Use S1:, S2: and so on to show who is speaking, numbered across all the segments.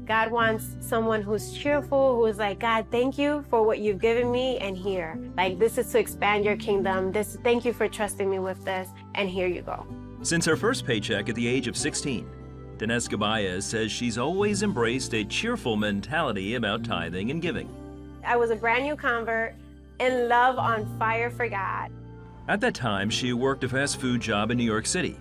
S1: God wants someone who's cheerful, who's like, God, thank you for what you've given me, and here. Like, this is to expand your kingdom. Thank you for trusting me with this, and here you go.
S2: Since her first paycheck at the age of 16, Danesca Baez says she's always embraced a cheerful mentality about tithing and giving.
S1: I was a brand new convert, in love, on fire for God.
S2: At that time, she worked a fast food job in New York City.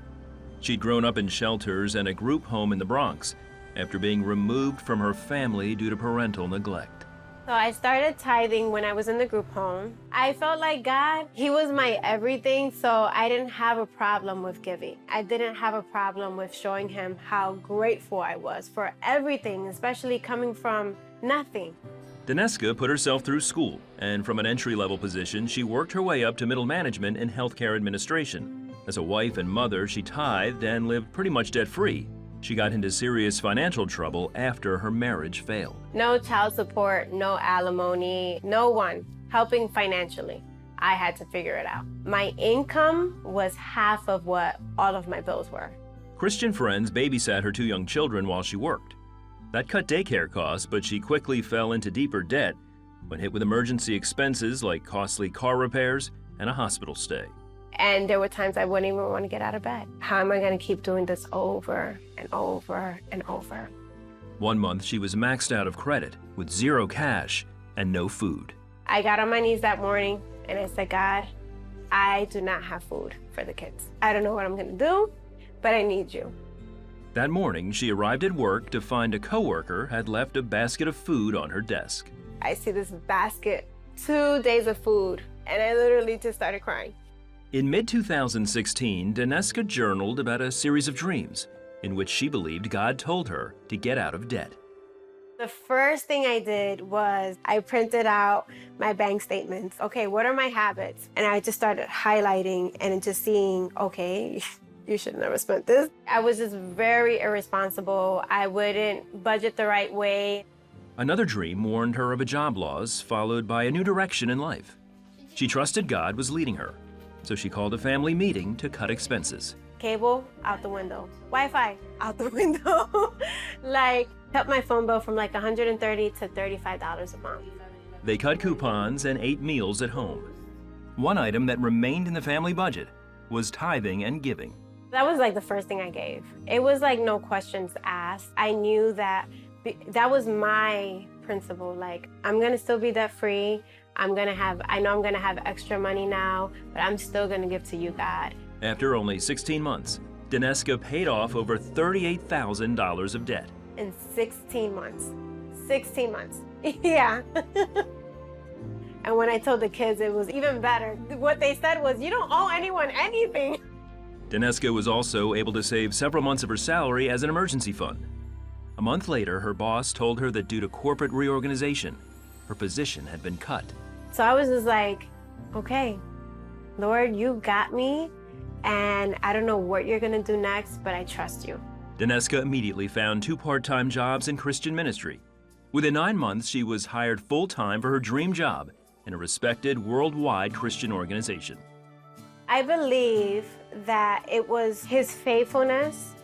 S2: She'd grown up in shelters and a group home in the Bronx after being removed from her family due to parental neglect.
S1: So I started tithing when I was in the group home. I felt like God, He was my everything, so I didn't have a problem with giving. I didn't have a problem with showing Him how grateful I was for everything, especially coming from nothing.
S2: Danesca put herself through school, and from an entry-level position, she worked her way up to middle management in healthcare administration. As a wife and mother, she tithed and lived pretty much debt-free. She got into serious financial trouble after her marriage failed.
S1: No child support, no alimony, no one helping financially. I had to figure it out. My income was half of what all of my bills were.
S2: Christian friends babysat her two young children while she worked. That cut daycare costs, but she quickly fell into deeper debt when hit with emergency expenses like costly car repairs and a hospital stay.
S1: And there were times I wouldn't even want to get out of bed. How am I going to keep doing this over and over and over?
S2: One month, she was maxed out of credit with zero cash and no food.
S1: I got on my knees that morning and I said, God, I do not have food for the kids. I don't know what I'm going to do, but I need you.
S2: That morning, she arrived at work to find a coworker had left a basket of food on her desk.
S1: I see this basket, 2 days of food, and I literally just started crying.
S2: In mid-2016, Danesca journaled about a series of dreams in which she believed God told her to get out of debt.
S1: The first thing I did was I printed out my bank statements. Okay, what are my habits? And I just started highlighting and just seeing, okay, you should have never spent this. I was just very irresponsible. I wouldn't budget the right way.
S2: Another dream warned her of a job loss, followed by a new direction in life. She trusted God was leading her, so she called a family meeting to cut expenses.
S1: Cable, out the window. Wi-Fi, out the window. Like, cut my phone bill from like $130 to $35 a month.
S2: They cut coupons and ate meals at home. One item that remained in the family budget was tithing and giving.
S1: That was like the first thing I gave. It was like no questions asked. I knew that that was my principle. Like, I'm gonna still be debt free. I know I'm gonna have extra money now, but I'm still gonna give to you, God.
S2: After only 16 months, Danesca paid off over $38,000 of debt.
S1: In 16 months. 16 months. Yeah. And when I told the kids, it was even better. What they said was, you don't owe anyone anything.
S2: Danesca was also able to save several months of her salary as an emergency fund. A month later, her boss told her that due to corporate reorganization, her position had been cut.
S1: So I was just like, okay, Lord, you got me, and I don't know what you're gonna do next, but I trust you.
S2: Danesca immediately found 2 part-time jobs in Christian ministry. Within 9 months, she was hired full-time for her dream job in a respected worldwide Christian organization.
S1: I believe that it was His faithfulness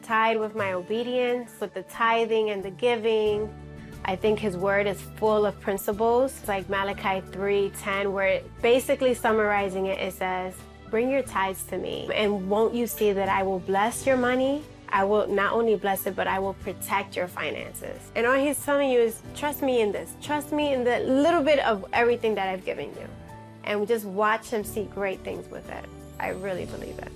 S1: tied with my obedience, with the tithing and the giving. I think His word is full of principles, like Malachi 3:10, where basically summarizing it, it says, bring your tithes to me, and won't you see that I will bless your money? I will not only bless it, but I will protect your finances. And all He's telling you is, trust me in this. Trust me in the little bit of everything that I've given you. And just watch Him see great things with it. I really believe it.